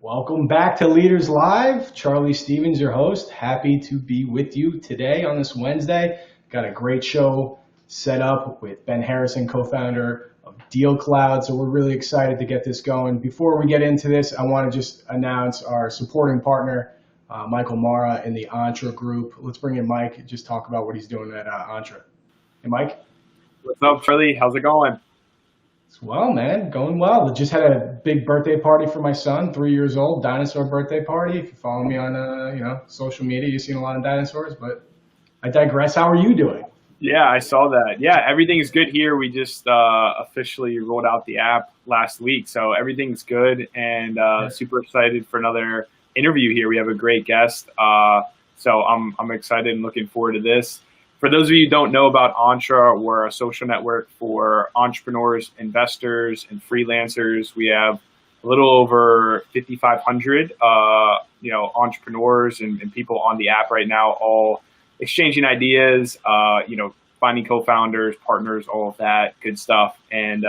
Welcome back to Leaders Live. Charlie Stevens, your host. Happy to be with you today on this Wednesday. Got a great show set up with Ben Harrison, co-founder of DealCloud. So we're really excited to get this going. Before we get into this, I want to just announce our supporting partner, Michael Mara in the Entre group. Let's bring in Mike and just talk about what he's doing at Entre. Hey, Mike. What's up, Charlie? How's it going? Well, man, going well. I just had a big birthday party for my son, 3 years old, dinosaur birthday party. If you follow me on social media, you've seen a lot of dinosaurs, but I digress. How are you doing? Yeah, I saw that. Yeah, everything's good here. We just officially rolled out the app last week, so everything's good, and super excited for another interview here. We have a great guest, so I'm excited and looking forward to this. For those of you who don't know about Entre, we're a social network for entrepreneurs, investors, and freelancers. We have a little over 5,500, entrepreneurs and people on the app right now, all exchanging ideas, finding co-founders, partners, all of that good stuff. And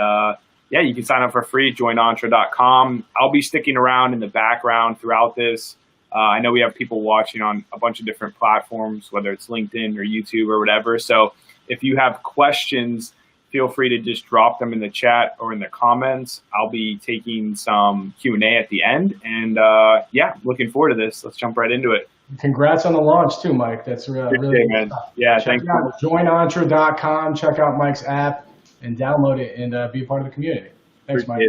you can sign up for free. Join Entre.com. I'll be sticking around in the background throughout this. I know we have people watching on a bunch of different platforms, whether it's LinkedIn or YouTube or whatever. So if you have questions, feel free to just drop them in the chat or in the comments. I'll be taking some Q&A at the end. And looking forward to this. Let's jump right into it. Congrats on the launch too, Mike. That's really good man. stuff. Yeah, thanks. Join Entre.com, check out Mike's app, and download it and be a part of the community. Thanks, Mike.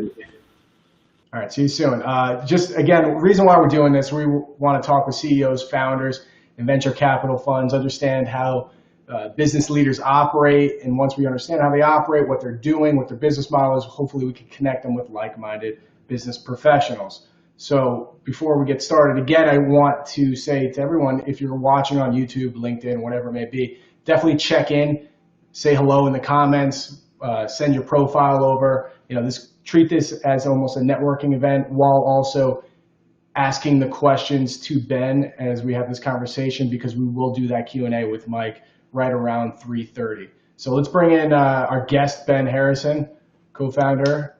All right, see you soon. Just again, the reason why we're doing this, we want to talk with CEOs, founders, and venture capital funds, understand how business leaders operate. And once we understand how they operate, what they're doing, what their business model is, hopefully we can connect them with like-minded business professionals. So before we get started, again, I want to say to everyone, if you're watching on YouTube, LinkedIn, whatever it may be, definitely check in, say hello in the comments, send your profile over. Treat this as almost a networking event while also asking the questions to Ben as we have this conversation, because we will do that Q&A with Mike right around 3:30. So let's bring in our guest, Ben Harrison, co-founder,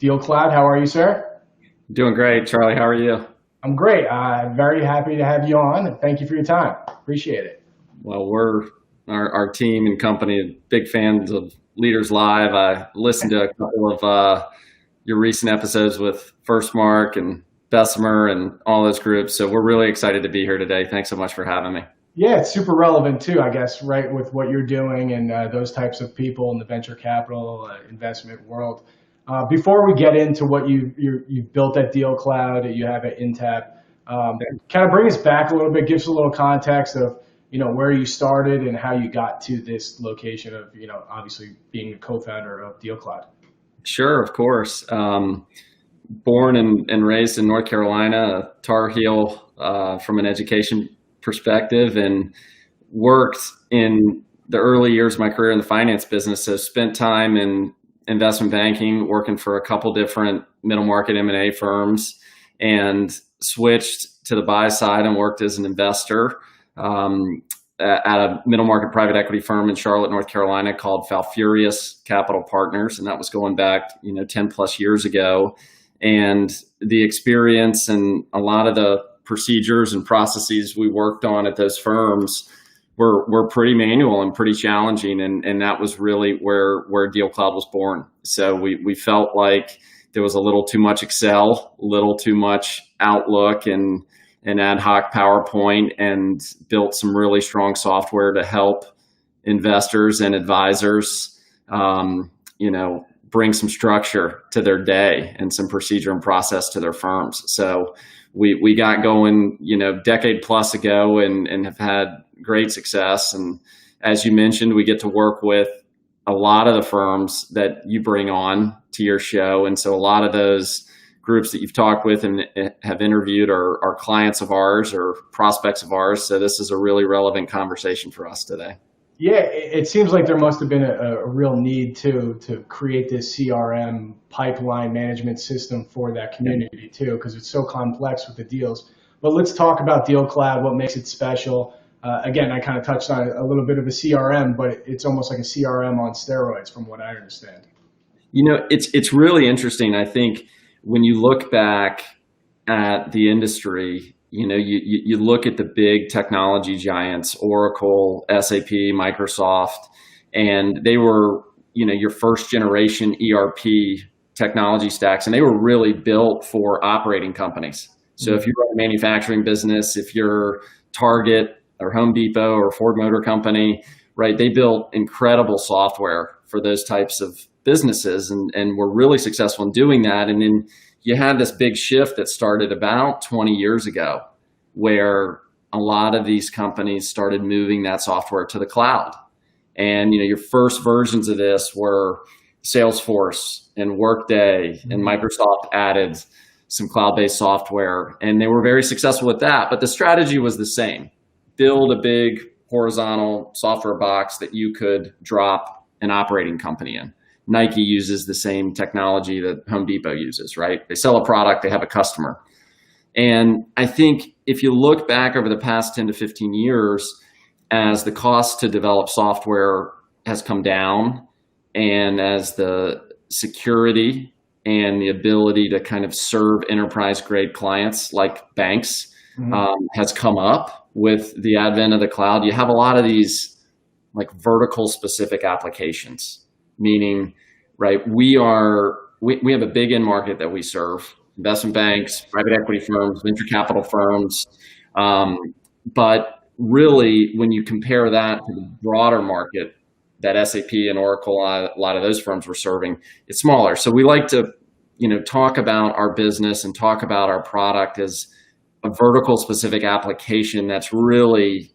DealCloud. How are you, sir? Doing great, Charlie. How are you? I'm great. Very happy to have you on, and thank you for your time. Appreciate it. Well, we're our team and company big fans of Leaders Live. I listened to a couple of your recent episodes with First Mark and Bessemer and all those groups. So we're really excited to be here today. Thanks so much for having me. Yeah, it's super relevant too, I guess, right, with what you're doing and those types of people in the venture capital investment world. Before we get into what you've built at DealCloud, you have at Intapp, kind of bring us back a little bit, give us a little context of where you started and how you got to this location of, obviously being a co-founder of DealCloud. Sure, of course. Born and raised in North Carolina, Tar Heel from an education perspective, and worked in the early years of my career in the finance business. So spent time in investment banking, working for a couple different middle market M&A firms, and switched to the buy side and worked as an investor at a middle market private equity firm in Charlotte, North Carolina called Falfurrias Capital Partners. And that was going back, 10 plus years ago. And the experience and a lot of the procedures and processes we worked on at those firms were pretty manual and pretty challenging. And that was really where DealCloud was born. So we felt like there was a little too much Excel, a little too much Outlook and an ad hoc PowerPoint, and built some really strong software to help investors and advisors, bring some structure to their day and some procedure and process to their firms. So we got going, decade plus ago and have had great success. And as you mentioned, we get to work with a lot of the firms that you bring on to your show. And so a lot of those groups that you've talked with and have interviewed are clients of ours or prospects of ours. So this is a really relevant conversation for us today. Yeah, it seems like there must have been a real need to create this CRM pipeline management system for that community too, because it's so complex with the deals. But let's talk about DealCloud, what makes it special. Again, I kind of touched on a little bit of a CRM, but it's almost like a CRM on steroids from what I understand. It's really interesting. I think when you look back at the industry, you look at the big technology giants, Oracle, SAP, Microsoft, and they were, your first generation ERP technology stacks, and they were really built for operating companies. So if you're a manufacturing business, if you're Target or Home Depot or Ford Motor Company, right, they built incredible software for those types of businesses and were really successful in doing that. And then you had this big shift that started about 20 years ago, where a lot of these companies started moving that software to the cloud. And your first versions of this were Salesforce and Workday, and Microsoft added some cloud-based software, and they were very successful with that. But the strategy was the same: build a big horizontal software box that you could drop an operating company in. Nike uses the same technology that Home Depot uses, right? They sell a product, they have a customer. And I think if you look back over the past 10 to 15 years, as the cost to develop software has come down, and as the security and the ability to kind of serve enterprise grade clients like banks has come up with the advent of the cloud, you have a lot of these like vertical specific applications, meaning, right, we have a big end market that we serve: investment banks, private equity firms, venture capital firms. But really, when you compare that to the broader market that SAP and Oracle, a lot of those firms were serving, it's smaller. So we like to, talk about our business and talk about our product as a vertical specific application that's really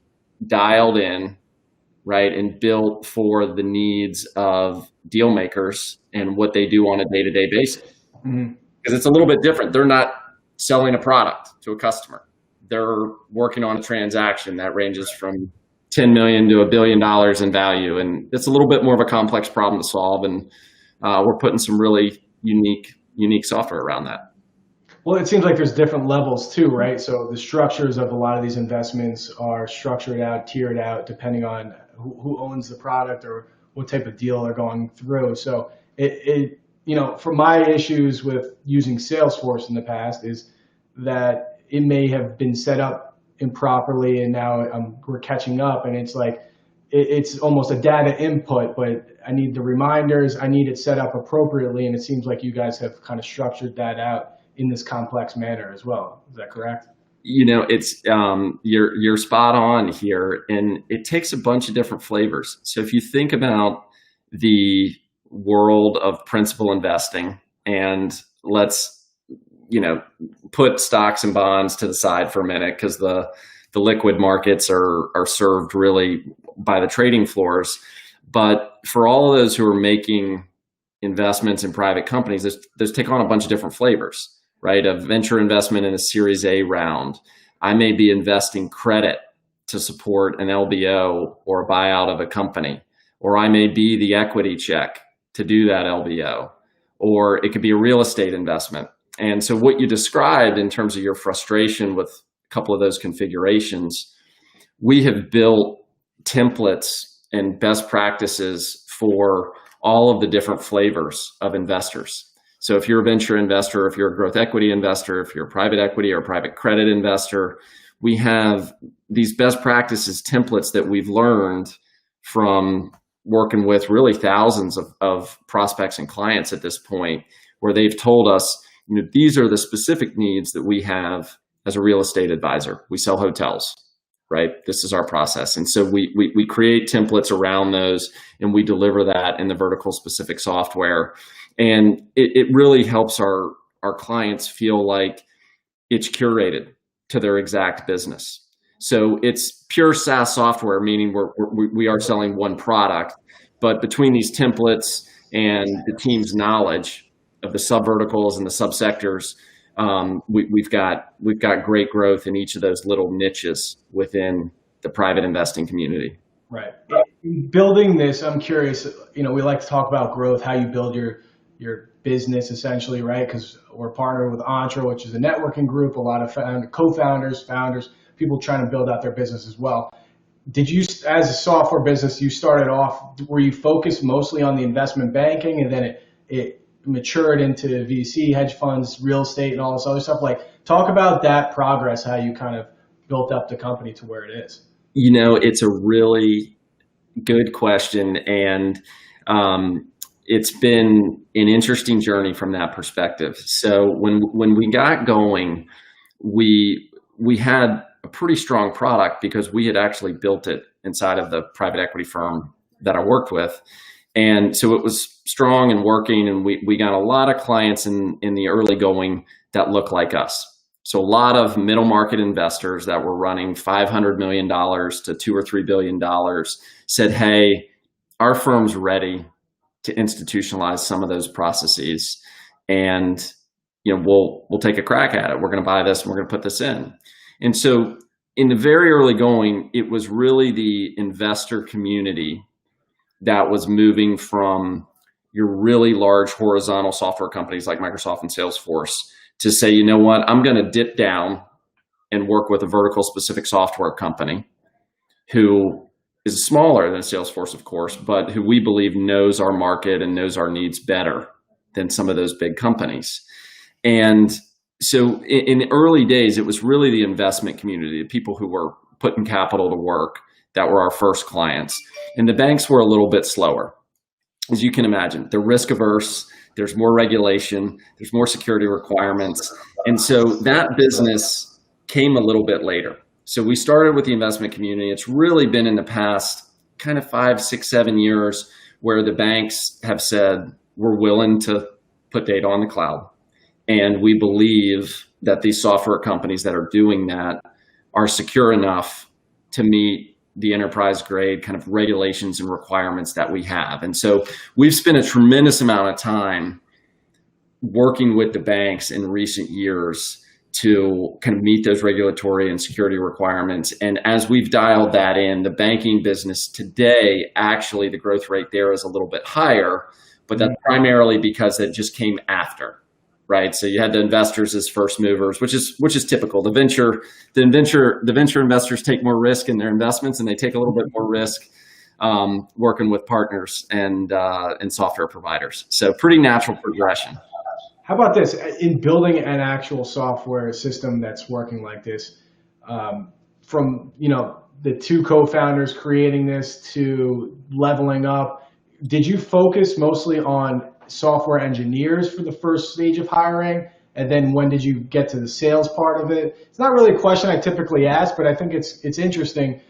dialed in, right, and built for the needs of deal makers and what they do on a day-to-day basis. Because it's a little bit different. They're not selling a product to a customer. They're working on a transaction that ranges from $10 million to $1 billion in value. And it's a little bit more of a complex problem to solve. And we're putting some really unique software around that. Well, it seems like there's different levels too, right? So the structures of a lot of these investments are structured out, tiered out, depending on who owns the product or what type of deal they're going through. So for my issues with using Salesforce in the past is that it may have been set up improperly, and now we're catching up, and it's like it's almost a data input, but I need the reminders, I need it set up appropriately, and it seems like you guys have kind of structured that out in this complex manner as well. Is that correct? It's you're spot on here, and it takes a bunch of different flavors. So if you think about the world of principal investing, and let's put stocks and bonds to the side for a minute, because the liquid markets are served really by the trading floors. But for all of those who are making investments in private companies, those take on a bunch of different flavors, right? A venture investment in a Series A round. I may be investing credit to support an LBO or a buyout of a company, or I may be the equity check to do that LBO, or it could be a real estate investment. And so what you described in terms of your frustration with a couple of those configurations, we have built templates and best practices for all of the different flavors of investors. So if you're a venture investor, if you're a growth equity investor, if you're a private equity or private credit investor, we have these best practices templates that we've learned from working with really thousands of prospects and clients at this point, where they've told us, these are the specific needs that we have as a real estate advisor. We sell hotels, right? This is our process. And so we create templates around those, and we deliver that in the vertical specific software. And it really helps our clients feel like it's curated to their exact business. So it's pure SaaS software, meaning we are selling one product, but between these templates and the team's knowledge of the subverticals and the subsectors, we've got great growth in each of those little niches within the private investing community. Right. Building this, I'm curious, we like to talk about growth, how you build your business essentially, right? Because we're partnered with Entre, which is a networking group, a lot of co-founders, founders, people trying to build out their business as well. Did you, as a software business, you started off, were you focused mostly on the investment banking, and then it matured into VC, hedge funds, real estate, and all this other stuff. Like, talk about that progress, how you kind of built up the company to where it is. It's a really good question, and it's been an interesting journey from that perspective. So when we got going, we had a pretty strong product because we had actually built it inside of the private equity firm that I worked with. And so it was strong and working, and we got a lot of clients in the early going that looked like us. So a lot of middle market investors that were running $500 million to $2 or $3 billion said, hey, our firm's ready to institutionalize some of those processes, and we'll take a crack at it. We're going to buy this and we're going to put this in. And so in the very early going, it was really the investor community that was moving from your really large horizontal software companies like Microsoft and Salesforce to say, you know what, I'm going to dip down and work with a vertical specific software company who is smaller than Salesforce, of course, but who we believe knows our market and knows our needs better than some of those big companies. And so in the early days, it was really the investment community, the people who were putting capital to work, that were our first clients. And the banks were a little bit slower. As you can imagine, they're risk averse, there's more regulation, there's more security requirements. And so that business came a little bit later. So we started with the investment community. It's really been in the past kind of 5, 6, 7 years where the banks have said, we're willing to put data on the cloud. And we believe that these software companies that are doing that are secure enough to meet the enterprise grade kind of regulations and requirements that we have. And so we've spent a tremendous amount of time working with the banks in recent years to kind of meet those regulatory and security requirements. And as we've dialed that in, the banking business today, actually the growth rate there is a little bit higher, but that's primarily because it just came after. Right, so you had the investors as first movers, which is typical. The venture investors take more risk in their investments, and they take a little bit more risk working with partners and software providers. So pretty natural progression. How about this? In building an actual software system that's working like this, from the two co-founders creating this to leveling up, did you focus mostly on software engineers for the first stage of hiring? And then when did you get to the sales part of it? It's not really a question I typically ask, but I think it's interesting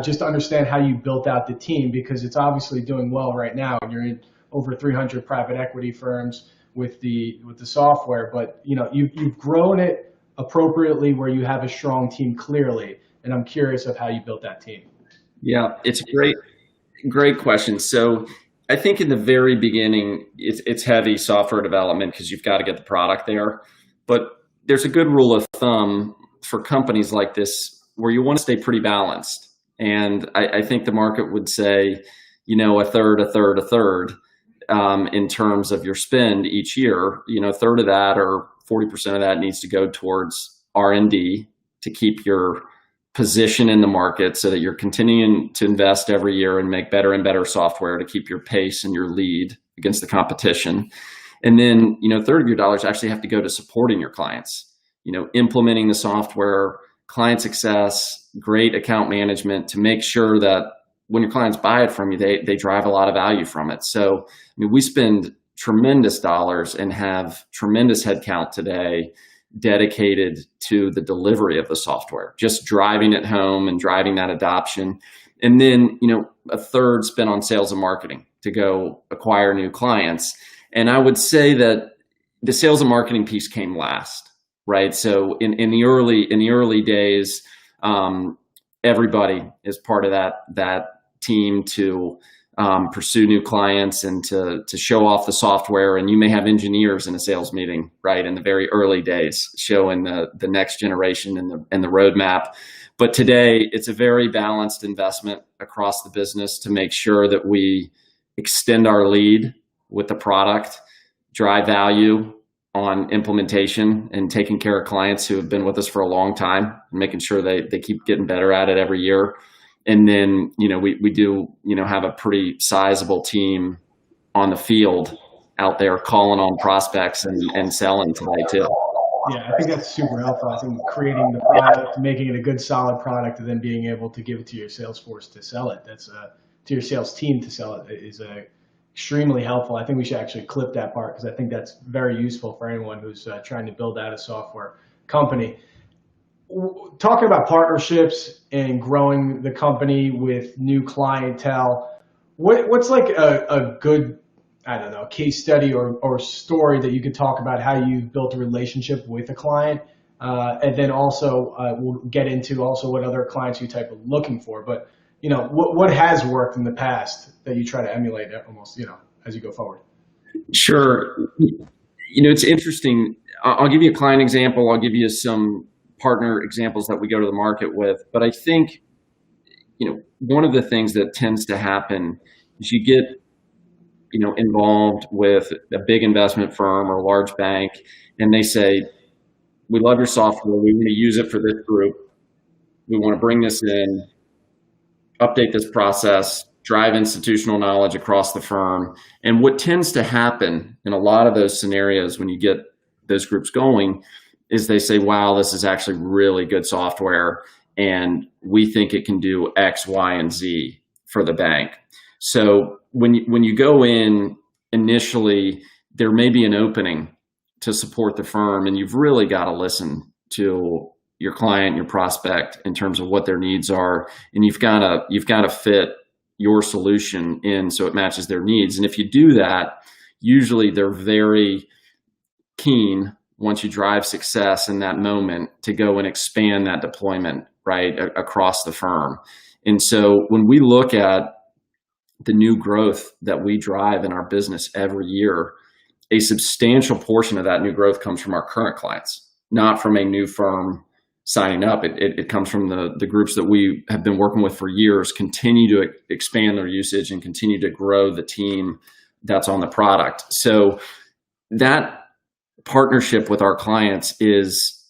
just to understand how you built out the team, because it's obviously doing well right now. And you're in over 300 private equity firms with the software, but you've grown it appropriately where you have a strong team clearly. And I'm curious of how you built that team. Yeah, it's a great question. So I think in the very beginning, it's heavy software development because you've got to get the product there. But there's a good rule of thumb for companies like this where you want to stay pretty balanced. And I think the market would say, a third in terms of your spend each year. A third of that or 40% of that needs to go towards R&D to keep your position in the market so that you're continuing to invest every year and make better and better software to keep your pace and your lead against the competition. And then, a third of your dollars actually have to go to supporting your clients, implementing the software, client success, great account management to make sure that when your clients buy it from you, they drive a lot of value from it. So, we spend tremendous dollars and have tremendous headcount today dedicated to the delivery of the software, just driving it home and driving that adoption. And then, a third spent on sales and marketing to go acquire new clients. And I would say that the sales and marketing piece came last, right? So in the early days, everybody is part of that team to pursue new clients and to show off the software. And you may have engineers in a sales meeting, right, in the very early days, showing the next generation and the roadmap. But today, it's a very balanced investment across the business to make sure that we extend our lead with the product, drive value on implementation and taking care of clients who have been with us for a long time, and making sure they keep getting better at it every year. And then, we do, have a pretty sizable team on the field out there calling on prospects and selling today too. Yeah, I think that's super helpful. I think creating the product, making it a good, solid product, and then being able to give it to your sales force to sell it. That's to your sales team to sell it is extremely helpful. I think we should actually clip that part because I think that's very useful for anyone who's trying to build out a software company. Talking about partnerships and growing the company with new clientele, what's like a good, I don't know, case study or story that you could talk about how you built a relationship with a client, and then also we'll get into also what other clients you type of looking for. But what has worked in the past that you try to emulate almost as you go forward. Sure. It's interesting. I'll give you a client example. I'll give you some partner examples that we go to the market with. But I think one of the things that tends to happen is you get involved with a big investment firm or a large bank, and they say, we love your software. We want to use it for this group. We want to bring this in, update this process, drive institutional knowledge across the firm. And what tends to happen in a lot of those scenarios when you get those groups going is they say, wow, this is actually really good software, and we think it can do X, Y, and Z for the bank. So when you go in initially, there may be an opening to support the firm, and you've really got to listen to your client, your prospect, in terms of what their needs are, and you've got to fit your solution in so it matches their needs. And if you do that, usually they're very keen, once you drive success in that moment, to go and expand that deployment right across the firm. And so when we look at the new growth that we drive in our business every year, a substantial portion of that new growth comes from our current clients, not from a new firm signing up. It comes from the groups that we have been working with for years, continue to expand their usage and continue to grow the team that's on the product. So that partnership with our clients is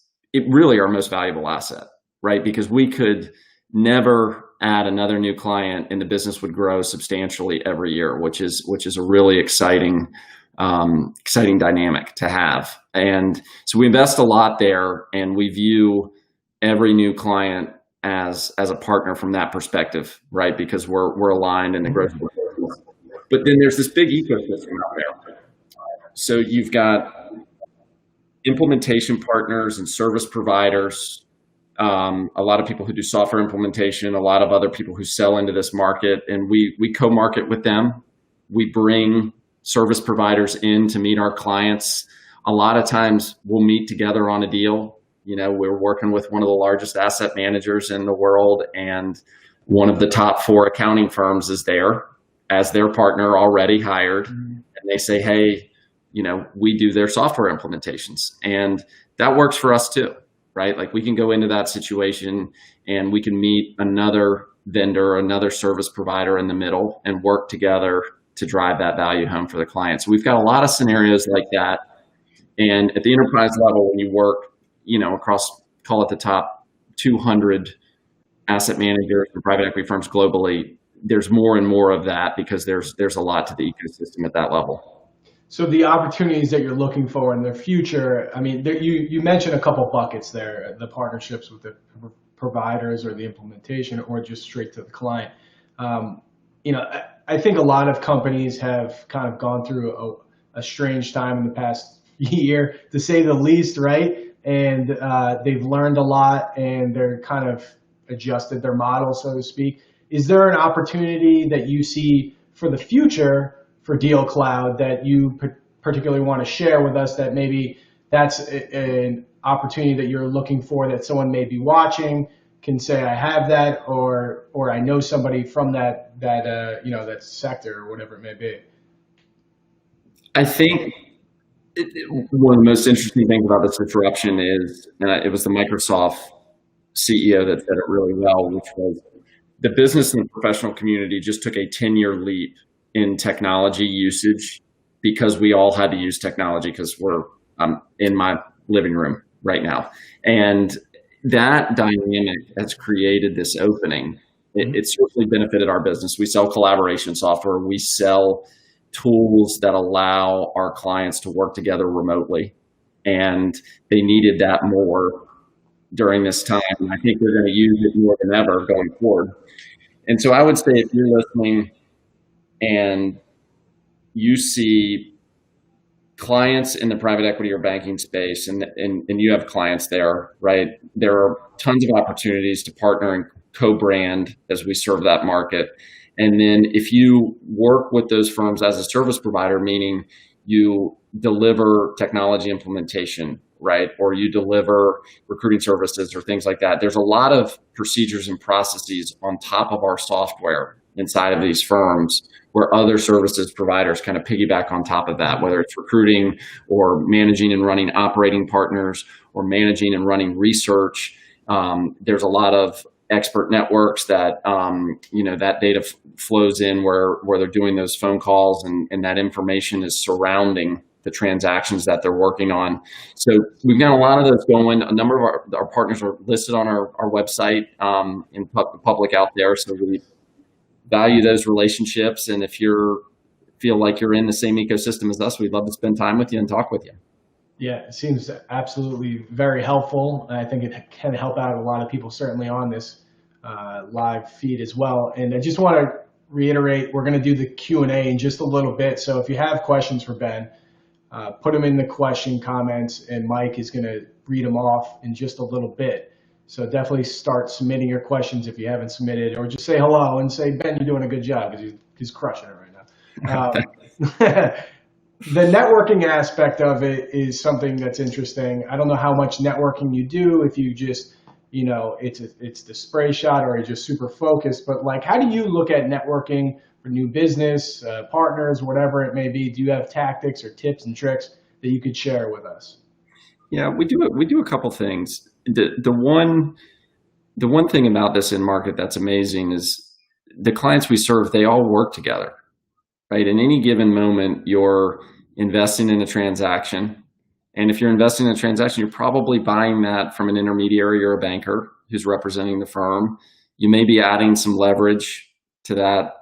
really our most valuable asset, right? Because we could never add another new client and the business would grow substantially every year, which is a really exciting dynamic to have. And so we invest a lot there, and we view every new client as a partner from that perspective, right? Because we're aligned in the growth of the business. But then there's this big ecosystem out there. So you've got implementation partners and service providers, a lot of people who do software implementation, a lot of other people who sell into this market, and we co-market with them. We bring service providers in to meet our clients. A lot of times we'll meet together on a deal. We're working with one of the largest asset managers in the world, and one of the top 4 accounting firms is there as their partner already hired. And they say, hey, we do their software implementations, and that works for us too, right? Like, we can go into that situation and we can meet another vendor, another service provider in the middle, and work together to drive that value home for the client. So we've got a lot of scenarios like that. And at the enterprise level, when you work, across, call it the top 200 asset managers and private equity firms globally, there's more and more of that because there's a lot to the ecosystem at that level. So the opportunities that you're looking for in the future, I mean, you mentioned a couple buckets there, the partnerships with the providers or the implementation, or just straight to the client. I think a lot of companies have kind of gone through a strange time in the past year, to say the least, right? And they've learned a lot, and they're kind of adjusted their model, so to speak. Is there an opportunity that you see for the future for DealCloud that you particularly want to share with us, that maybe that's an opportunity that you're looking for, that someone may be watching can say, I have that, or I know somebody from that sector, or whatever it may be? I think one of the most interesting things about this disruption is, and it was the Microsoft CEO that said it really well, which was the business and the professional community just took a 10-year leap in technology usage because we all had to use technology, because I'm in my living room right now. And that dynamic has created this opening. It certainly benefited our business. We sell collaboration software. We sell tools that allow our clients to work together remotely. And they needed that more during this time. And I think they're going to use it more than ever going forward. And so I would say if you're listening and you see clients in the private equity or banking space and you have clients there, right? There are tons of opportunities to partner and co-brand as we serve that market. And then if you work with those firms as a service provider, meaning you deliver technology implementation, right? Or you deliver recruiting services or things like that. There's a lot of procedures and processes on top of our software inside of these firms where other services providers kind of piggyback on top of that, whether it's recruiting or managing and running operating partners or managing and running research. There's a lot of expert networks that, that data flows in where they're doing those phone calls and that information is surrounding the transactions that they're working on. So we've got a lot of those going. A number of our partners are listed on our website in public out there. So we value those relationships. And if you feel like you're in the same ecosystem as us, we'd love to spend time with you and talk with you. Yeah, it seems absolutely very helpful. And I think it can help out a lot of people, certainly on this live feed as well. And I just want to reiterate, we're going to do the Q&A in just a little bit. So if you have questions for Ben, put them in the question comments, and Mike is going to read them off in just a little bit. So definitely start submitting your questions if you haven't submitted, or just say hello and say, Ben, you're doing a good job, because he's crushing it right now. The networking aspect of it is something that's interesting. I don't know how much networking you do, if you just, it's the spray shot or you're just super focused, but like, how do you look at networking for new business, partners, whatever it may be? Do you have tactics or tips and tricks that you could share with us? Yeah, we do a couple things. The one thing about this in market that's amazing is the clients we serve, they all work together, right? In any given moment, you're investing in a transaction. And if you're investing in a transaction, you're probably buying that from an intermediary or a banker who's representing the firm. You may be adding some leverage to that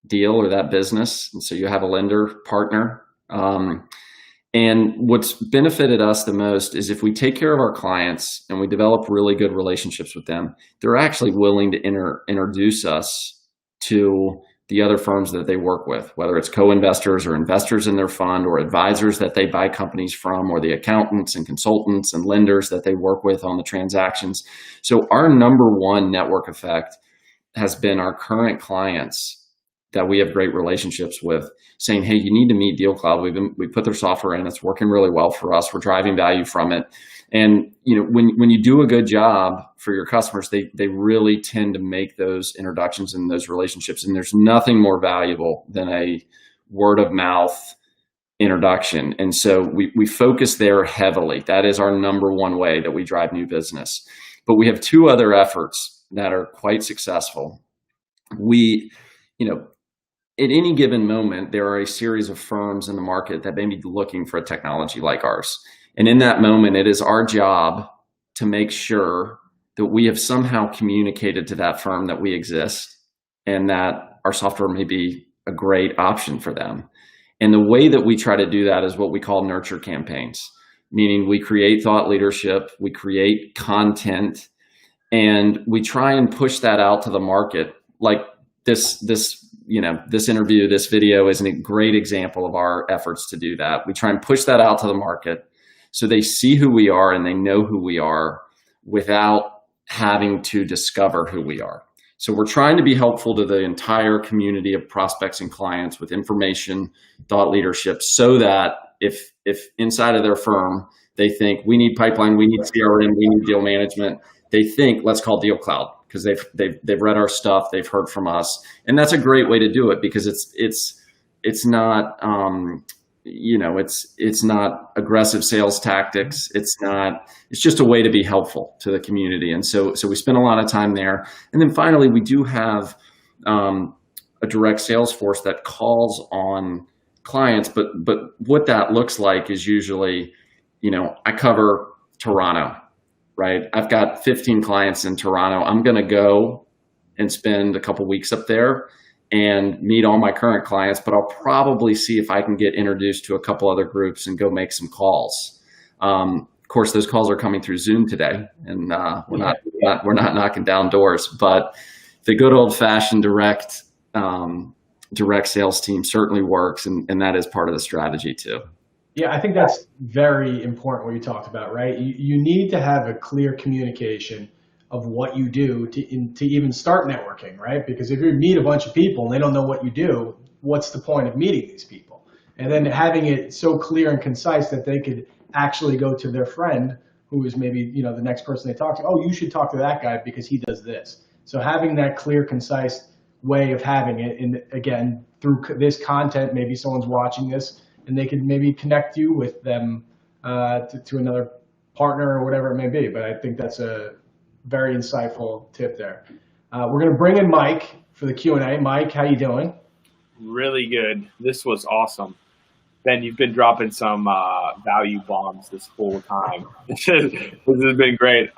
deal or that business. And so you have a lender partner. And what's benefited us the most is if we take care of our clients and we develop really good relationships with them, they're actually willing to introduce us to the other firms that they work with, whether it's co-investors or investors in their fund or advisors that they buy companies from, or the accountants and consultants and lenders that they work with on the transactions. So our number one network effect has been our current clients that we have great relationships with saying, hey, you need to meet DealCloud. We put their software in, it's working really well for us. We're driving value from it. And when you do a good job for your customers, they really tend to make those introductions and those relationships. And there's nothing more valuable than a word of mouth introduction. And so we focus there heavily. That is our number one way that we drive new business. But we have two other efforts that are quite successful. At any given moment, there are a series of firms in the market that may be looking for a technology like ours. And in that moment, it is our job to make sure that we have somehow communicated to that firm that we exist and that our software may be a great option for them. And the way that we try to do that is what we call nurture campaigns, meaning we create thought leadership, we create content, and we try and push that out to the market. Like this interview, this video is a great example of our efforts to do that. We try and push that out to the market so they see who we are and they know who we are without having to discover who we are. So we're trying to be helpful to the entire community of prospects and clients with information, thought leadership, so that if inside of their firm, they think we need pipeline, we need CRM, we need deal management, they think, let's call DealCloud, because they've read our stuff, they've heard from us. And that's a great way to do it, because it's not, it's not aggressive sales tactics. It's just a way to be helpful to the community. And so we spend a lot of time there. And then finally, we do have a direct sales force that calls on clients, but what that looks like is usually, I cover Toronto, right? I've got 15 clients in Toronto. I'm going to go and spend a couple weeks up there and meet all my current clients, but I'll probably see if I can get introduced to a couple other groups and go make some calls. Of course, those calls are coming through Zoom today, and we're not knocking down doors. But the good old-fashioned direct sales team certainly works, and that is part of the strategy too. Yeah, I think that's very important what you talked about, right? You need to have a clear communication of what you do to even start networking, right? Because if you meet a bunch of people and they don't know what you do, what's the point of meeting these people? And then having it so clear and concise that they could actually go to their friend who is maybe, the next person they talk to. Oh, you should talk to that guy because he does this. So having that clear, concise way of having it, and again, through this content, maybe someone's watching this and they can maybe connect you with them to another partner or whatever it may be. But I think that's a very insightful tip there. We're going to bring in Mike for the Q&A. Mike, how you doing? Really good. This was awesome. Ben, you've been dropping some value bombs this whole time. This has been great.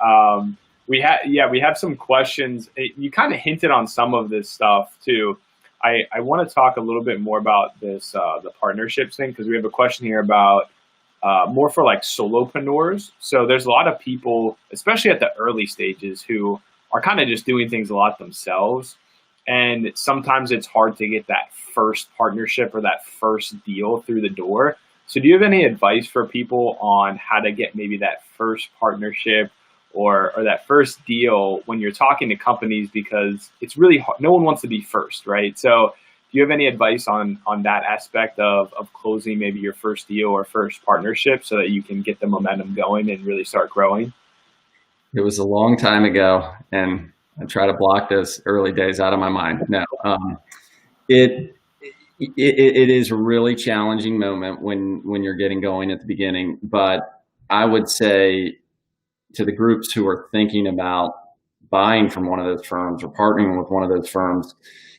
We have some questions. You kind of hinted on some of this stuff too. I want to talk a little bit more about this the partnerships thing, because we have a question here about more for like solopreneurs. So there's a lot of people, especially at the early stages, who are kind of just doing things a lot themselves. And sometimes it's hard to get that first partnership or that first deal through the door. So do you have any advice for people on how to get maybe that first partnership or that first deal when you're talking to companies? Because it's really hard. No one wants to be first, right? So do you have any advice on that aspect of closing maybe your first deal or first partnership so that you can get the momentum going and really start growing? It was a long time ago, and I try to block those early days out of my mind. No, it is a really challenging moment when you're getting going at the beginning. But I would say to the groups who are thinking about buying from one of those firms or partnering with one of those firms,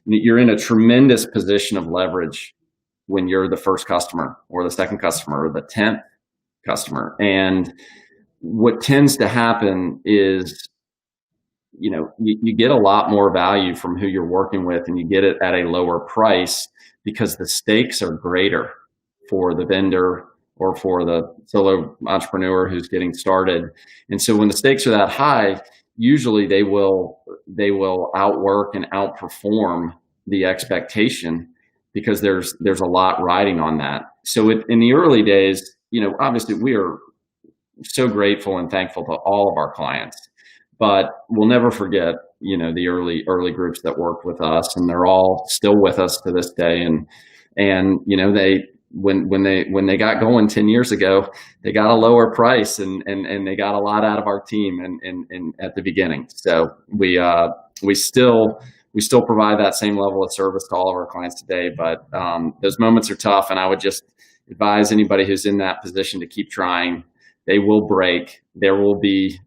you're in a tremendous position of leverage when you're the first customer or the second customer or the 10th customer. And what tends to happen is, you get a lot more value from who you're working with, and you get it at a lower price because the stakes are greater for the vendor or for the solo entrepreneur who's getting started. And so when the stakes are that high, usually they will outwork and outperform the expectation because there's a lot riding on that. So in the early days, obviously we are so grateful and thankful to all of our clients, but we'll never forget, the early groups that worked with us, and they're all still with us to this day. And they, when they got going 10 years ago, they got a lower price and they got a lot out of our team and at the beginning. So we still provide that same level of service to all of our clients today, but those moments are tough, and I would just advise anybody who's in that position to keep trying. They will break. There will be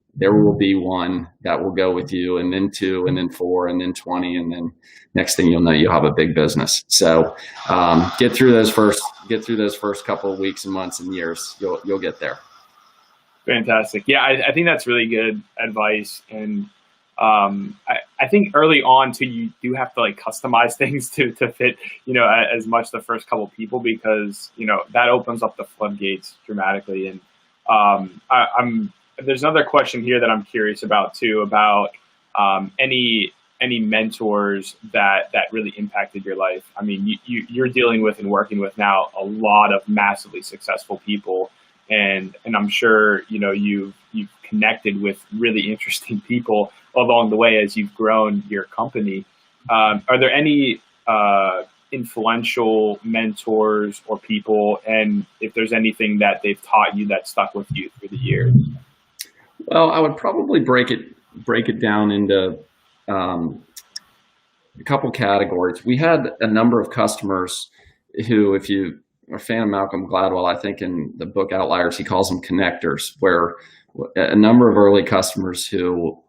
one that will go with you, and then 2, and then 4, and then 20, and then next thing you'll know, you'll have a big business. So get through those first couple of weeks and months and years. You'll get there. Fantastic. Yeah, I think that's really good advice. And I think early on too, you do have to like customize things to fit, as much the first couple of people, because, that opens up the floodgates dramatically. And there's another question here that I'm curious about too, about any mentors that really impacted your life. I mean, you're dealing with and working with now a lot of massively successful people, and I'm sure you've connected with really interesting people along the way as you've grown your company. Are there any influential mentors or people, and if there's anything that they've taught you that stuck with you through the years? Well, I would probably break it down into a couple categories. We had a number of customers who, if you are a fan of Malcolm Gladwell, I think in the book Outliers, he calls them connectors, where a number of early customers who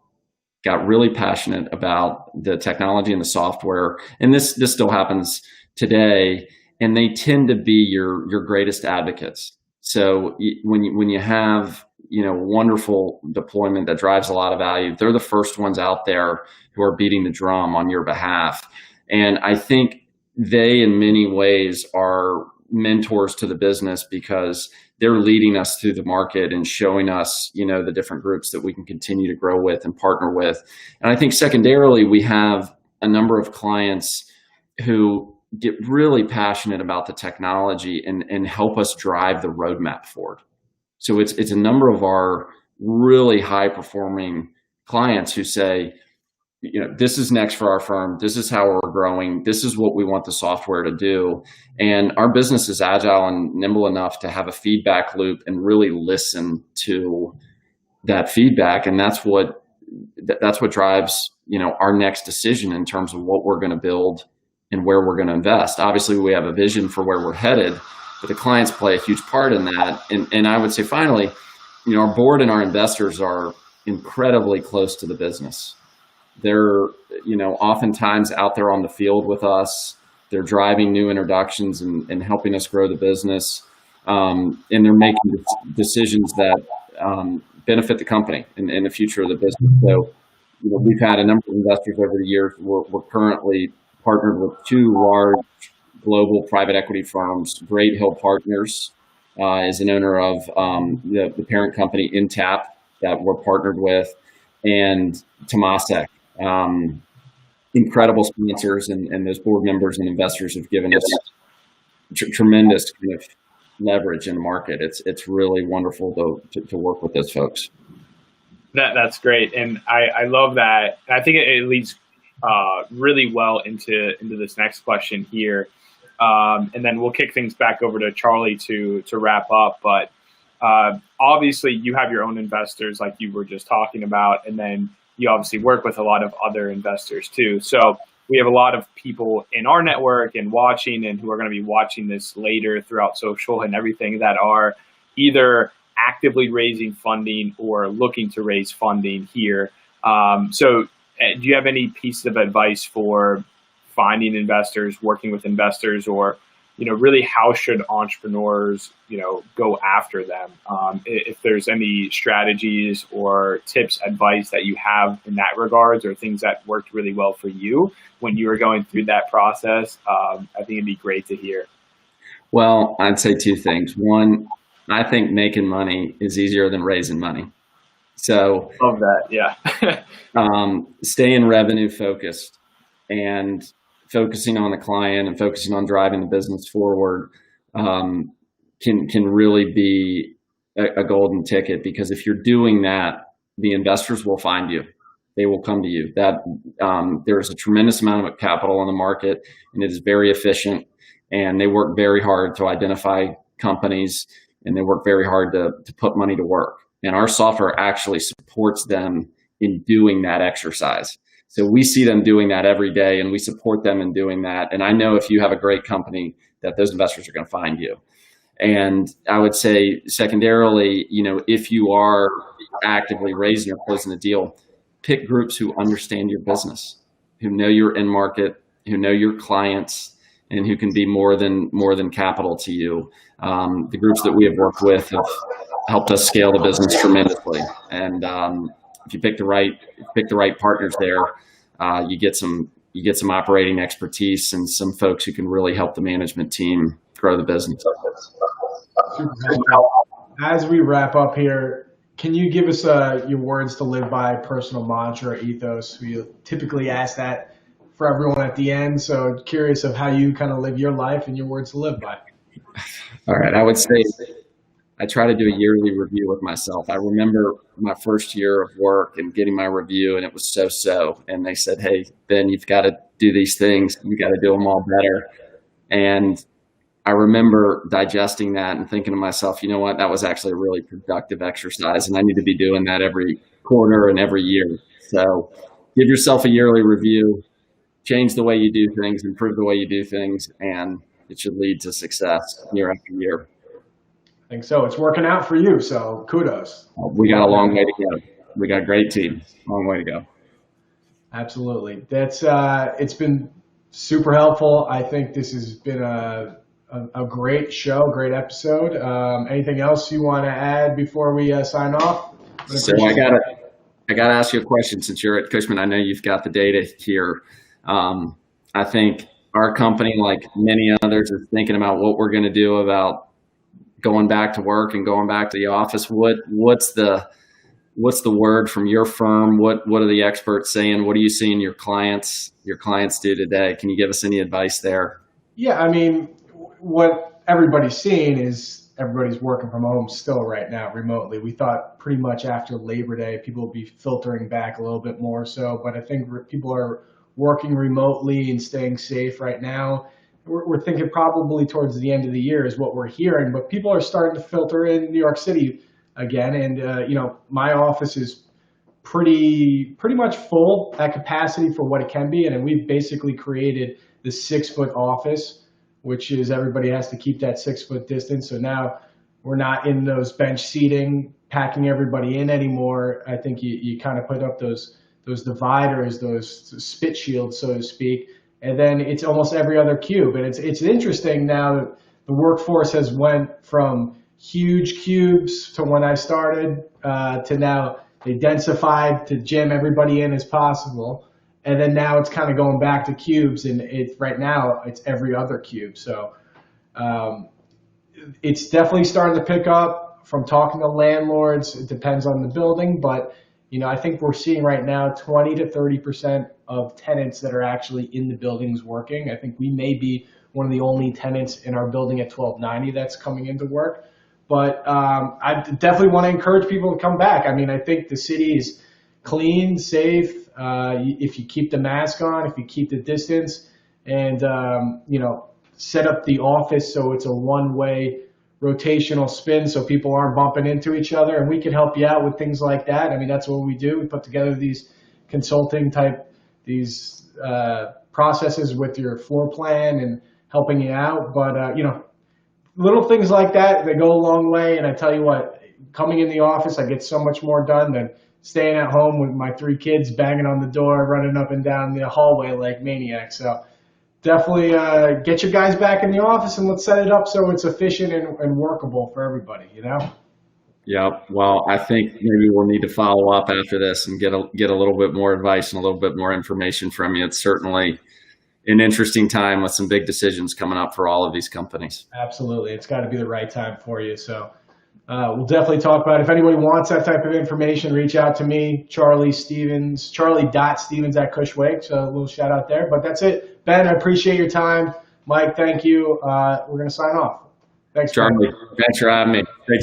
got really passionate about the technology and the software, and this still happens today, and they tend to be your greatest advocates. So when you have wonderful deployment that drives a lot of value, they're the first ones out there who are beating the drum on your behalf. And I think they, in many ways, are mentors to the business because they're leading us through the market and showing us, the different groups that we can continue to grow with and partner with. And I think secondarily, we have a number of clients who get really passionate about the technology and help us drive the roadmap forward. So it's a number of our really high performing clients who say, this is next for our firm. This is how we're growing. This is what we want the software to do. And our business is agile and nimble enough to have a feedback loop and really listen to that feedback. And that's what drives, our next decision in terms of what we're going to build and where we're going to invest. Obviously, we have a vision for where we're headed, but the clients play a huge part in that. And I would say finally, our board and our investors are incredibly close to the business. They're, oftentimes out there on the field with us. They're driving new introductions and helping us grow the business. And they're making decisions that benefit the company and the future of the business. So, we've had a number of investors over the years. We're currently partnered with two large global private equity firms. Great Hill Partners is an owner of the parent company Intapp that we're partnered with, and Temasek. Incredible sponsors, and those board members and investors have given us tremendous kind of leverage in the market. It's really wonderful to work with those folks. That's great, and I love that. I think it leads really well into this next question here, and then we'll kick things back over to Charlie to wrap up. But obviously, you have your own investors, like you were just talking about, and then you obviously work with a lot of other investors too. So we have a lot of people in our network and watching, and who are going to be watching this later throughout social and everything, that are either actively raising funding or looking to raise funding here. So do you have any pieces of advice for finding investors, working with investors, or, really how should entrepreneurs, go after them? If there's any strategies or tips, advice that you have in that regards, or things that worked really well for you when you were going through that process, I think it'd be great to hear. Well, I'd say two things. One, I think making money is easier than raising money. So love that. Yeah. Staying revenue focused and focusing on the client and focusing on driving the business forward can really be a golden ticket, because if you're doing that, the investors will find you. They will come to you. There is a tremendous amount of capital in the market, and it is very efficient, and they work very hard to identify companies, and they work very hard to put money to work. And our software actually supports them in doing that exercise. So we see them doing that every day, and we support them in doing that. And I know if you have a great company, that those investors are going to find you. And I would say secondarily, if you are actively raising or closing a deal, pick groups who understand your business, who know your end market, who know your clients, and who can be more than capital to you. The groups that we have worked with have helped us scale the business tremendously. And if you pick the right partners there, you get some operating expertise and some folks who can really help the management team grow the business. As we wrap up here, can you give us your words to live by, personal mantra, or ethos? We typically ask that for everyone at the end. So curious of how you kind of live your life and your words to live by. All right. I would say I try to do a yearly review with myself. I remember my first year of work and getting my review, and it was so. And they said, "Hey, Ben, you've got to do these things. You got to do them all better." And I remember digesting that and thinking to myself, you know what, that was actually a really productive exercise, and I need to be doing that every quarter and every year. So give yourself a yearly review, change the way you do things, improve the way you do things, and it should lead to success year after year. I think so. It's working out for you, so kudos. We got a long way to go. We got a great team. Long way to go. Absolutely. That's it's been super helpful. I think this has been a great show, great episode. Anything else you want to add before we sign off? So I gotta ask you a question, since you're at Cushman. I know you've got the data here. I think our company, like many others, is thinking about what we're going to do about going back to work and going back to the office. What's the word from your firm? What are the experts saying? What are you seeing your clients do today? Can you give us any advice there? Yeah, I mean, what everybody's seeing is everybody's working from home still right now remotely. We thought pretty much after Labor Day people would be filtering back a little bit more so, but I think people are working remotely and staying safe right now. We're thinking probably towards the end of the year is what we're hearing, but people are starting to filter in New York City again. And, my office is pretty much full at capacity for what it can be. And we've basically created the 6-foot office, which is everybody has to keep that 6-foot distance. So now we're not in those bench seating, packing everybody in anymore. I think you kind of put up those dividers, those spit shields, so to speak. And then it's almost every other cube. And it's interesting now that the workforce has went from huge cubes to when I started to now they densified to jam everybody in as possible. And then now it's kind of going back to cubes, and right now it's every other cube. So it's definitely starting to pick up from talking to landlords. It depends on the building, but I think we're seeing right now 20 to 30% of tenants that are actually in the buildings working. I think we may be one of the only tenants in our building at 1290 that's coming into work. But I definitely want to encourage people to come back. I mean, I think the city is clean, safe. If you keep the mask on, if you keep the distance, and set up the office so it's a one-way rotational spin so people aren't bumping into each other, and we can help you out with things like that. I mean, that's what we do. We put together these consulting type, these processes with your floor plan and helping you out. But, little things like that, they go a long way. And I tell you what, coming in the office, I get so much more done than staying at home with my 3 kids banging on the door, running up and down the hallway like maniacs. So definitely get your guys back in the office, and let's set it up so it's efficient and workable for everybody, Yeah. Well, I think maybe we'll need to follow up after this and get a little bit more advice and a little bit more information from you. It's certainly an interesting time with some big decisions coming up for all of these companies. Absolutely. It's got to be the right time for you. So we'll definitely talk about it. If anybody wants that type of information, reach out to me, charlie.stevens at Cushwake. So a little shout out there. But that's it. Ben, I appreciate your time. Mike, thank you. We're going to sign off. Thanks, Charlie. Thanks for having me. Great to